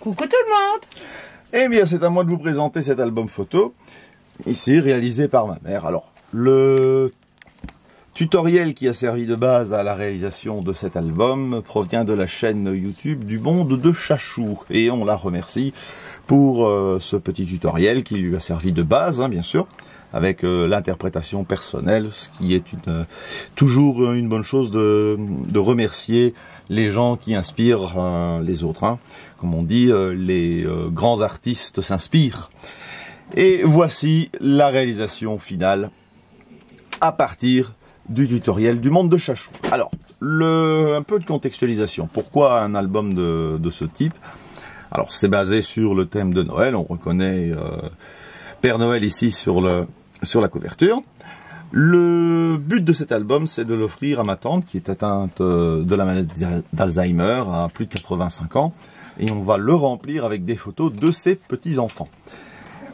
Coucou tout le monde. Eh bien, c'est à moi de vous présenter cet album photo, ici réalisé par ma mère. Alors, le tutoriel qui a servi de base à la réalisation de cet album provient de la chaîne YouTube du Monde de Chachou. Et on la remercie pour ce petit tutoriel qui lui a servi de base, hein, bien sûr, avec l'interprétation personnelle, ce qui est toujours une bonne chose de remercier les gens qui inspirent les autres. Hein. Comme on dit, les grands artistes s'inspirent. Et voici la réalisation finale à partir du tutoriel du Monde de Chachou. Alors, un peu de contextualisation. Pourquoi un album de ce type? Alors, c'est basé sur le thème de Noël. On reconnaît Père Noël ici sur la couverture. Le but de cet album, c'est de l'offrir à ma tante qui est atteinte de la maladie d'Alzheimer à plus de 85 ans. Et on va le remplir avec des photos de ses petits-enfants.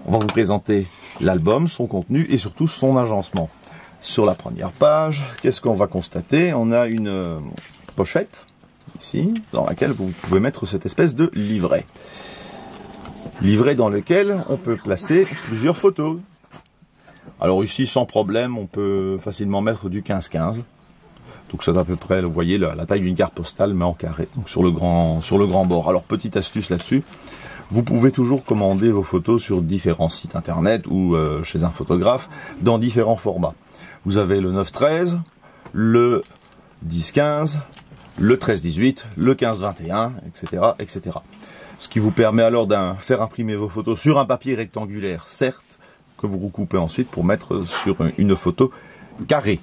On va vous présenter l'album, son contenu et surtout son agencement. Sur la première page, qu'est-ce qu'on va constater? On a une pochette, ici, dans laquelle vous pouvez mettre cette espèce de livret. Livret dans lequel on peut placer plusieurs photos. Alors ici, sans problème, on peut facilement mettre du 15-15. Donc c'est à peu près, vous voyez, la taille d'une carte postale, mais en carré, donc sur le grand bord. Alors petite astuce là-dessus, vous pouvez toujours commander vos photos sur différents sites internet ou chez un photographe dans différents formats. Vous avez le 9-13, le 10-15, le 13-18, le 15-21, etc., etc. Ce qui vous permet alors de faire imprimer vos photos sur un papier rectangulaire, certes, que vous recoupez ensuite pour mettre sur une photo carrée.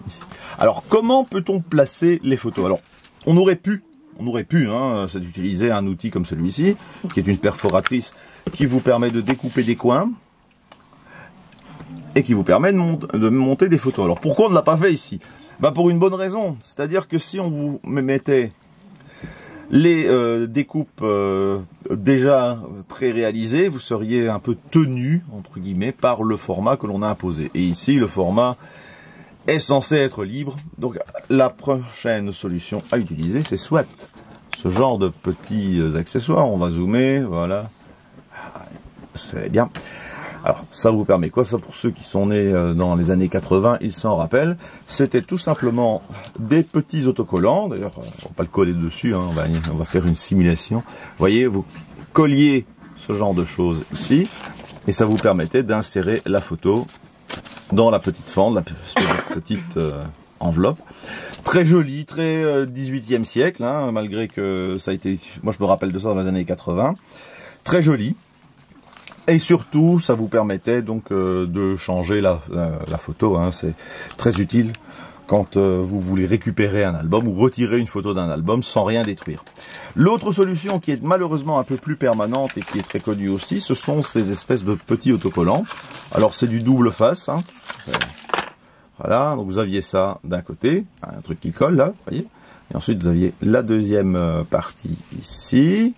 Ici. Alors, comment peut-on placer les photos? Alors, on aurait pu, hein, c'est d'utiliser un outil comme celui-ci, qui est une perforatrice qui vous permet de découper des coins et qui vous permet de monter des photos. Alors, pourquoi on ne l'a pas fait ici? Ben, pour une bonne raison, c'est-à-dire que si on vous mettait les découpes déjà pré-réalisées, vous seriez un peu tenu, entre guillemets, par le format que l'on a imposé. Et ici, le format est censé être libre. Donc la prochaine solution à utiliser, c'est soit ce genre de petits accessoires. On va zoomer, voilà. C'est bien. Alors ça vous permet quoi? Ça, pour ceux qui sont nés dans les années 80, ils s'en rappellent. C'était tout simplement des petits autocollants. D'ailleurs, on va pas le coller dessus, hein. On va faire une simulation. Vous voyez, vous colliez ce genre de choses ici. Et ça vous permettait d'insérer la photo dans la petite fente, la petite enveloppe. Très jolie, très 18e siècle, hein, malgré que ça a été... Moi, je me rappelle de ça dans les années 80. Très jolie. Et surtout, ça vous permettait donc de changer la photo. Hein. C'est très utile quand vous voulez récupérer un album ou retirer une photo d'un album sans rien détruire. L'autre solution qui est malheureusement un peu plus permanente et qui est très connue aussi, ce sont ces espèces de petits autocollants. Alors c'est du double face. Hein. Voilà, donc vous aviez ça d'un côté, un truc qui colle là, voyez. Et ensuite vous aviez la deuxième partie ici,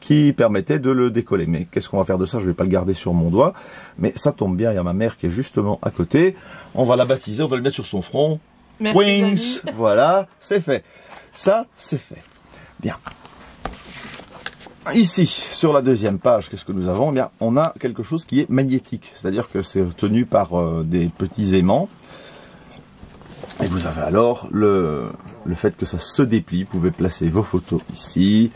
qui permettait de le décoller. Mais qu'est-ce qu'on va faire de ça? Je ne vais pas le garder sur mon doigt. Mais ça tombe bien, il y a ma mère qui est justement à côté. On va la baptiser, on va le mettre sur son front. Wings, voilà, c'est fait. Ça, c'est fait. Bien. Ici, sur la deuxième page, qu'est-ce que nous avons? Eh bien, on a quelque chose qui est magnétique. C'est-à-dire que c'est tenu par des petits aimants. Et vous avez alors le fait que ça se déplie. Vous pouvez placer vos photos ici.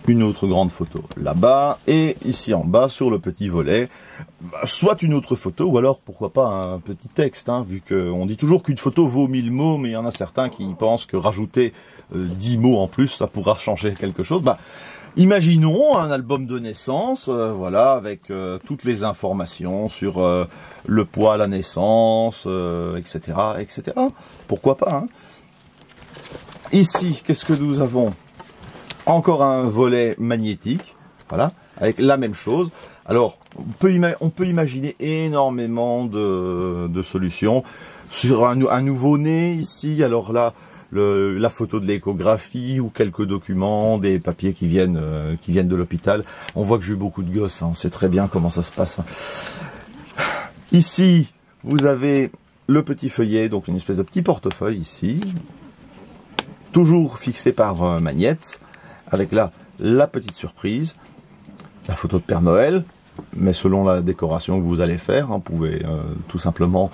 Une autre grande photo là-bas, et ici en bas sur le petit volet, soit une autre photo, ou alors pourquoi pas un petit texte, hein, vu qu'on dit toujours qu'une photo vaut 1000 mots, mais il y en a certains qui pensent que rajouter 10 mots en plus, ça pourra changer quelque chose. Imaginons un album de naissance, voilà, avec toutes les informations sur le poids, la naissance, etc., etc. Pourquoi pas, hein. Ici, qu'est-ce que nous avons? Encore un volet magnétique, voilà, avec la même chose. Alors, on peut imaginer énormément de solutions. Sur un nouveau-né ici, alors là, la photo de l'échographie ou quelques documents, des papiers qui viennent de l'hôpital. On voit que j'ai eu beaucoup de gosses, hein, on sait très bien comment ça se passe. Hein. Ici, vous avez le petit feuillet, donc une espèce de petit portefeuille ici, toujours fixé par magnète, avec là la petite surprise. la photo de Père Noël, mais selon la décoration que vous allez faire, vous pouvez tout simplement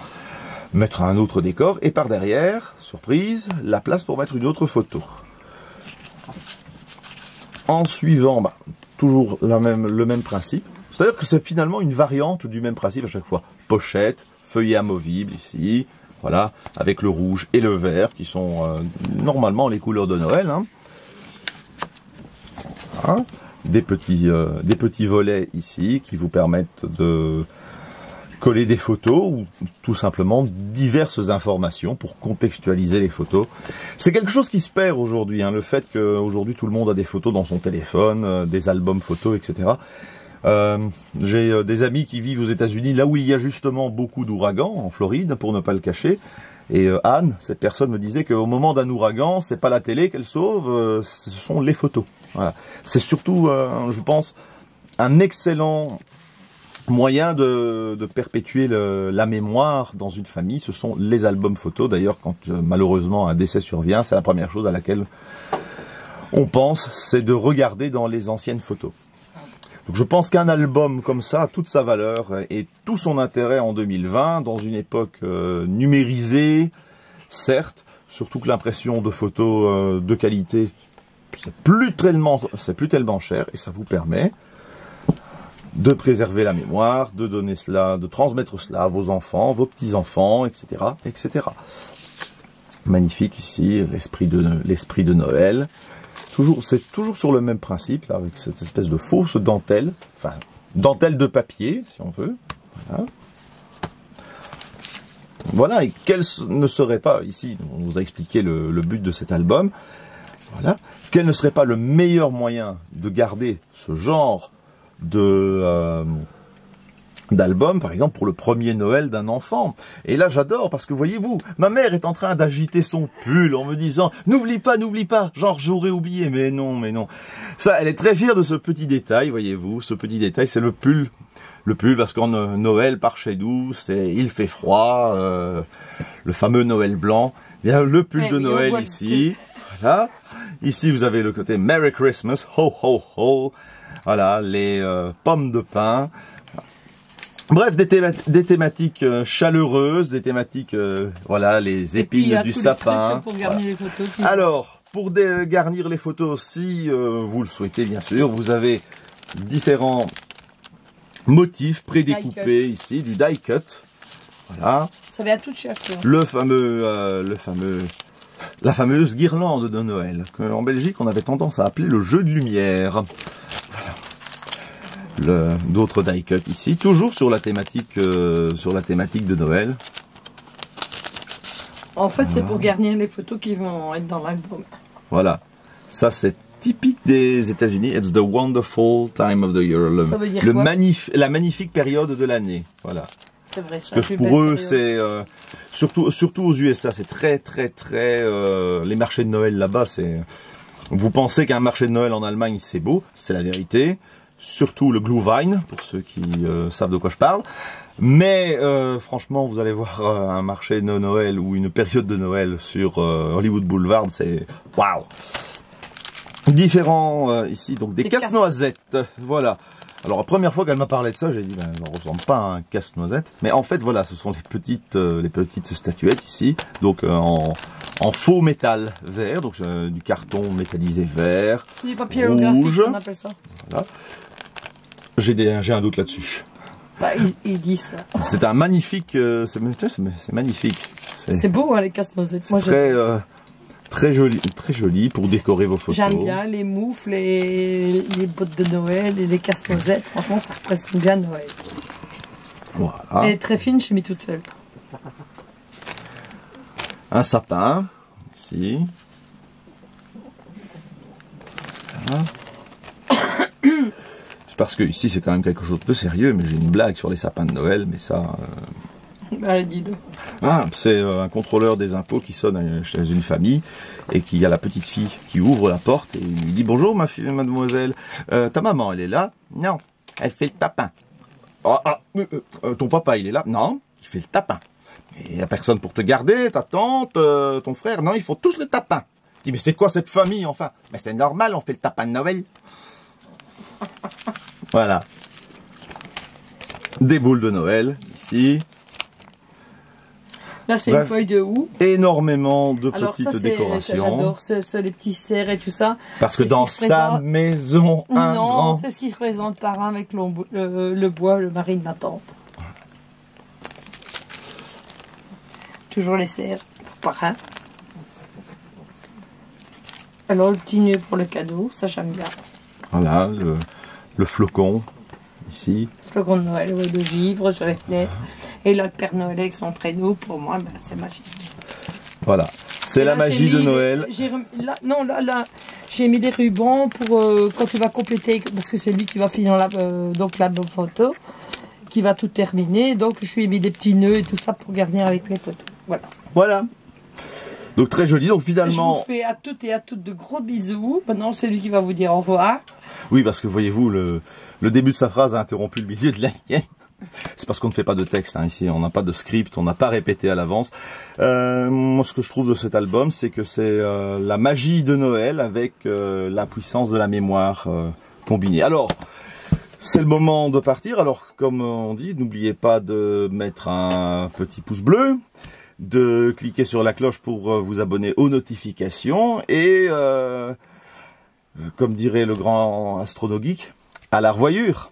mettre un autre décor, et par derrière, surprise, la place pour mettre une autre photo. En suivant, toujours le même principe, c'est-à-dire que c'est finalement une variante du même principe à chaque fois. Pochette, feuillet amovible ici, voilà, avec le rouge et le vert qui sont normalement les couleurs de Noël. Voilà. Des petits volets ici qui vous permettent de coller des photos ou tout simplement diverses informations pour contextualiser les photos. C'est quelque chose qui se perd aujourd'hui, le fait qu'aujourd'hui tout le monde a des photos dans son téléphone, des albums photos, etc. J'ai des amis qui vivent aux États-Unis, là où il y a justement beaucoup d'ouragans, en Floride, pour ne pas le cacher. Et Anne, cette personne me disait qu'au moment d'un ouragan, c'est pas la télé qu'elle sauve, ce sont les photos. Voilà. C'est surtout, je pense, un excellent moyen de perpétuer la mémoire dans une famille. Ce sont les albums photos. D'ailleurs, quand malheureusement un décès survient, c'est la première chose à laquelle on pense, c'est de regarder dans les anciennes photos. Donc je pense qu'un album comme ça a toute sa valeur et tout son intérêt en 2020, dans une époque numérisée, certes, surtout que l'impression de photos de qualité, c'est plus tellement cher, et ça vous permet de préserver la mémoire, de donner cela, de transmettre cela à vos enfants, vos petits-enfants, etc., etc. Magnifique ici, l'esprit de Noël. C'est toujours sur le même principe, là, avec cette espèce de fausse dentelle, enfin, dentelle de papier, si on veut. Voilà. Voilà, et quel ne serait pas, ici, on vous a expliqué le but de cet album, voilà, quel ne serait pas le meilleur moyen de garder ce genre d'album, par exemple, pour le premier Noël d'un enfant. Et là, j'adore, parce que voyez-vous, ma mère est en train d'agiter son pull en me disant « N'oublie pas, genre j'aurais oublié. » Mais non. Ça, elle est très fière de ce petit détail, voyez-vous. Ce petit détail, c'est le pull. Le pull, parce qu'en Noël, par chez nous, il fait froid, le fameux Noël blanc. Bien, le pull de Noël ici, voilà. Ici, vous avez le côté Merry Christmas, ho, ho, ho. Voilà, les pommes de pin. Bref, des thématiques chaleureuses, des thématiques, voilà, les épines du sapin. Pour garnir les photos. Alors, pour garnir les photos, si vous le souhaitez, bien sûr, vous avez différents motifs prédécoupés ici, du die cut. Voilà. Ça va à toute chercher. La fameuse guirlande de Noël, qu'en Belgique on avait tendance à appeler le jeu de lumière. Voilà. D'autres die cut ici, toujours sur la thématique de Noël. En fait, c'est pour garnir les photos qui vont être dans l'album. Voilà. Ça, c'est typique des États-Unis. It's the wonderful time of the year. Ça veut dire quoi ? La magnifique période de l'année. Voilà. C'est vrai, ça. Parce que pour eux, c'est surtout aux USA, c'est très les marchés de Noël là-bas, c'est. Vous pensez qu'un marché de Noël en Allemagne c'est beau, c'est la vérité. Surtout le Glühwein, pour ceux qui savent de quoi je parle. Mais franchement, vous allez voir un marché de Noël ou une période de Noël sur Hollywood Boulevard, c'est waouh. Différents ici, donc des casse-noisettes, voilà. Alors la première fois qu'elle m'a parlé de ça, j'ai dit, ça ne ressemble pas à un casse-noisette. Mais en fait, voilà, ce sont les petites statuettes ici, donc en faux métal vert, donc du carton métallisé vert, C'est du papier rouge. on appelle ça. Voilà. J'ai un doute là-dessus. Bah, il dit ça. C'est un magnifique, c'est magnifique. C'est beau, hein, les casse-noisettes. Moi, très joli pour décorer vos photos. J'aime bien les moufles, les bottes de Noël et les casse-noisettes. Franchement, ça représente bien Noël. Voilà. Elle est très fine, je l'ai mis toute seule. Un sapin, ici. Voilà. C'est parce que ici, c'est quand même quelque chose de peu sérieux, mais j'ai une blague sur les sapins de Noël, mais ça... Allez, dis-le. Ah, c'est un contrôleur des impôts qui sonne chez une famille et qui a la petite fille qui ouvre la porte et il lui dit « Bonjour mademoiselle, ta maman elle est là ?»« Non, elle fait le tapin. »« Ton papa il est là ?»« Non, il fait le tapin. »« Il n'y a personne pour te garder, ta tante, ton frère. Non, ils font tous le tapin. » Je dis « Mais c'est quoi cette famille enfin ?»« Mais c'est normal, on fait le tapin de Noël. » Voilà. Des boules de Noël, ici. Là, c'est une feuille de houx. Énormément de Alors, petites ça, décorations. J'adore les petits cerfs et tout ça. Parce que dans sa maison, un grand... Non, c'est ce qui représente parrain avec le bois, le mari de ma tante. Toujours les cerfs pour parrain. Alors, le petit nœud pour le cadeau, ça j'aime bien. Voilà, le flocon, ici. Flocon de Noël, oui, le givre sur les fenêtres. Et là, le Père Noël avec son traîneau, pour moi, ben, c'est magique. Voilà, c'est la magie de Noël. Là, j'ai mis des rubans pour quand tu vas compléter, parce que c'est lui qui va finir l'album photo, qui va tout terminer. Donc, je lui ai mis des petits nœuds et tout ça pour garnir avec les photos. Voilà. Voilà. Donc, très joli. Donc, finalement... Je vous fais à toutes et à toutes de gros bisous. Maintenant, c'est lui qui va vous dire au revoir. Oui, parce que voyez-vous, le début de sa phrase a interrompu le milieu de la mienne. C'est parce qu'on ne fait pas de texte, hein, ici, on n'a pas de script, on n'a pas répété à l'avance. Moi, ce que je trouve de cet album, c'est que c'est la magie de Noël avec la puissance de la mémoire combinée. Alors, c'est le moment de partir. Alors, comme on dit, n'oubliez pas de mettre un petit pouce bleu, de cliquer sur la cloche pour vous abonner aux notifications et, comme dirait le grand astronogeek, à la revoyure.